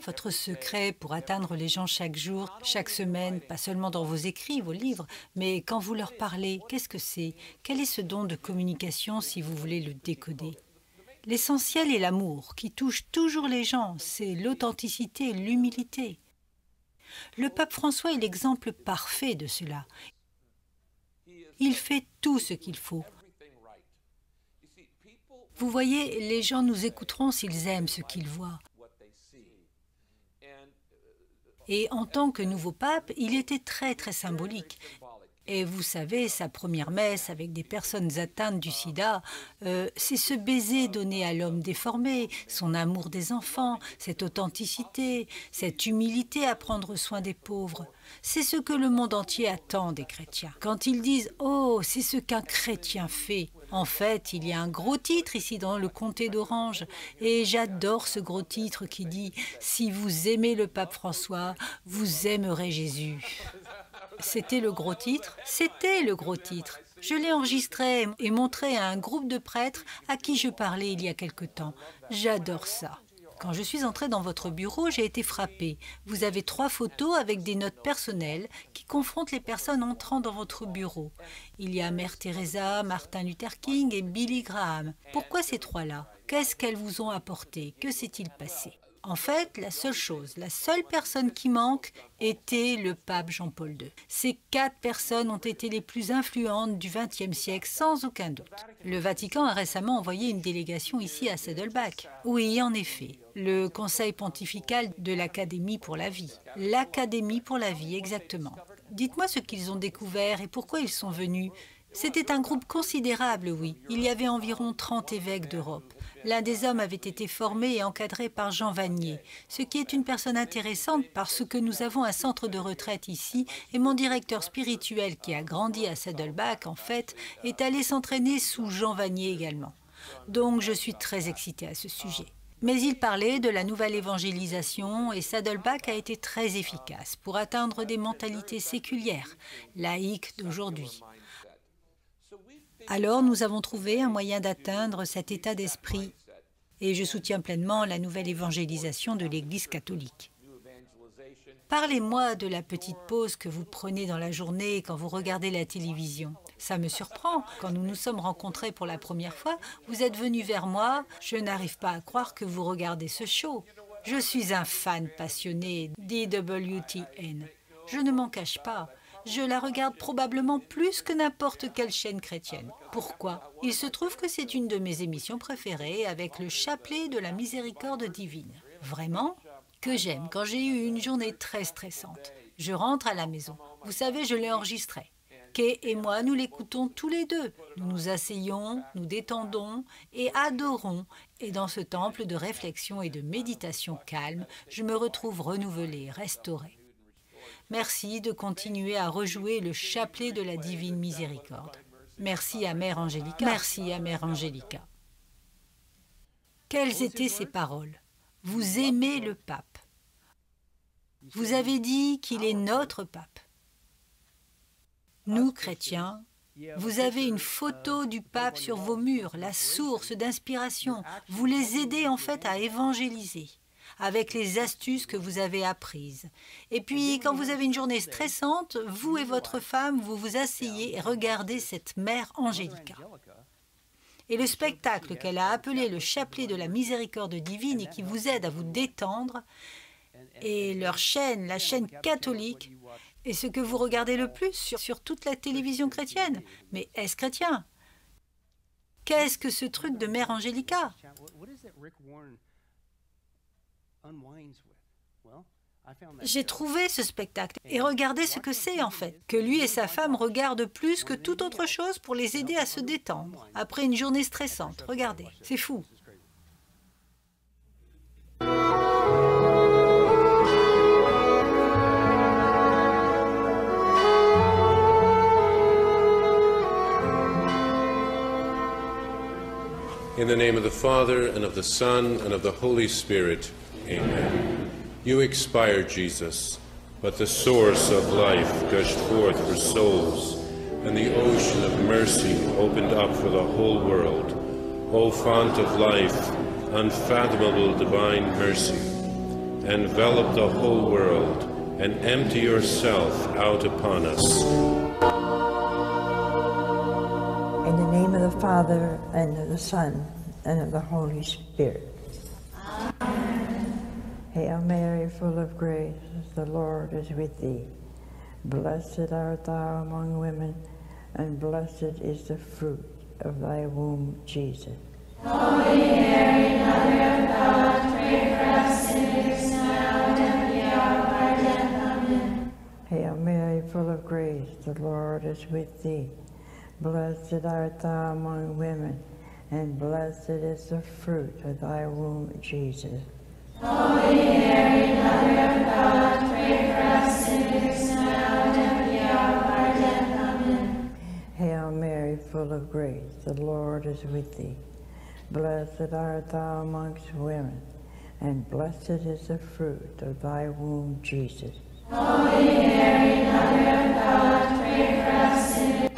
votre secret pour atteindre les gens chaque jour, chaque semaine, pas seulement dans vos écrits, vos livres, mais quand vous leur parlez, qu'est-ce que c'est? Quel est ce don de communication si vous voulez le décoder? L'essentiel est l'amour qui touche toujours les gens, c'est l'authenticité et l'humilité. Le pape François est l'exemple parfait de cela. Il fait tout ce qu'il faut. Vous voyez, les gens nous écouteront s'ils aiment ce qu'ils voient. Et en tant que nouveau pape, il était très symbolique. Et vous savez, sa première messe avec des personnes atteintes du sida, c'est ce baiser donné à l'homme déformé, son amour des enfants, cette authenticité, cette humilité à prendre soin des pauvres. C'est ce que le monde entier attend des chrétiens. Quand ils disent « Oh, c'est ce qu'un chrétien fait », en fait, il y a un gros titre ici dans le comté d'Orange. Et j'adore ce gros titre qui dit « Si vous aimez le pape François, vous aimerez Jésus ». C'était le gros titre? C'était le gros titre. Je l'ai enregistré et montré à un groupe de prêtres à qui je parlais il y a quelque temps. J'adore ça. Quand je suis entrée dans votre bureau, j'ai été frappée. Vous avez 3 photos avec des notes personnelles qui confrontent les personnes entrant dans votre bureau. Il y a Mère Teresa, Martin Luther King et Billy Graham. Pourquoi ces 3-là? Qu'est-ce qu'elles vous ont apporté? Que s'est-il passé? En fait, la seule personne qui manque était le pape Jean-Paul II. Ces 4 personnes ont été les plus influentes du XXe siècle, sans aucun doute. Le Vatican a récemment envoyé une délégation ici à Saddleback. Oui, en effet, le Conseil pontifical de l'Académie pour la vie. L'Académie pour la vie, exactement. Dites-moi ce qu'ils ont découvert et pourquoi ils sont venus. C'était un groupe considérable, oui. Il y avait environ 30 évêques d'Europe. L'un des hommes avait été formé et encadré par Jean Vanier, ce qui est une personne intéressante parce que nous avons un centre de retraite ici et mon directeur spirituel qui a grandi à Saddleback, en fait, est allé s'entraîner sous Jean Vanier également. Donc je suis très excitée à ce sujet. Mais il parlait de la nouvelle évangélisation et Saddleback a été très efficace pour atteindre des mentalités séculières, laïques d'aujourd'hui. Alors nous avons trouvé un moyen d'atteindre cet état d'esprit et je soutiens pleinement la nouvelle évangélisation de l'Église catholique. Parlez-moi de la petite pause que vous prenez dans la journée quand vous regardez la télévision. Ça me surprend. Quand nous nous sommes rencontrés pour la première fois, vous êtes venu vers moi. Je n'arrive pas à croire que vous regardez ce show. Je suis un fan passionné d'EWTN. Je ne m'en cache pas. Je la regarde probablement plus que n'importe quelle chaîne chrétienne. Pourquoi? Il se trouve que c'est une de mes émissions préférées avec le chapelet de la miséricorde divine. Vraiment? Que j'aime quand j'ai eu une journée très stressante. Je rentre à la maison. Vous savez, je l'ai enregistré. Kay et moi, nous l'écoutons tous les deux. Nous nous asseyons, nous détendons et adorons. Et dans ce temple de réflexion et de méditation calme, je me retrouve renouvelée, restaurée. Merci de continuer à rejouer le chapelet de la divine miséricorde. Merci à Mère Angélica. Merci à Mère Angélica. Quelles étaient ces paroles? Vous aimez le pape. Vous avez dit qu'il est notre pape. Nous, chrétiens, vous avez une photo du pape sur vos murs, la source d'inspiration. Vous les aidez en fait à évangéliser avec les astuces que vous avez apprises. Et puis, quand vous avez une journée stressante, vous et votre femme, vous vous asseyez et regardez cette Mère Angélica. Et le spectacle qu'elle a appelé le chapelet de la miséricorde divine et qui vous aide à vous détendre, et leur chaîne, la chaîne catholique, est ce que vous regardez le plus sur toute la télévision chrétienne. Mais est-ce chrétien? Qu'est-ce que ce truc de Mère Angélica? J'ai trouvé ce spectacle et regardez ce que c'est en fait, que lui et sa femme regardent plus que toute autre chose pour les aider à se détendre après une journée stressante. Regardez, c'est fou. In the name of the Father, and of the Son, and of the Holy Spirit. Amen. You expired, Jesus, but the source of life gushed forth for souls, and the ocean of mercy opened up for the whole world. O font of life, unfathomable divine mercy, envelop the whole world, and empty yourself out upon us. In the name of the Father, and of the Son, and of the Holy Spirit. Amen. Hail Mary, full of grace, the Lord is with thee. Blessed art thou among women, and blessed is the fruit of thy womb, Jesus. Holy Mary, Mother of God, pray for us sinners now and at the hour of our death. Amen. Hail Mary, full of grace, the Lord is with thee. Blessed art thou among women, and blessed is the fruit of thy womb, Jesus. Holy Mary, Mother of God, pray for us sinners now and at the hour of our death. Amen. Hail Mary, full of grace, the Lord is with thee. Blessed art thou amongst women, and blessed is the fruit of thy womb, Jesus. Holy Mary, Mother of God, pray for us sinners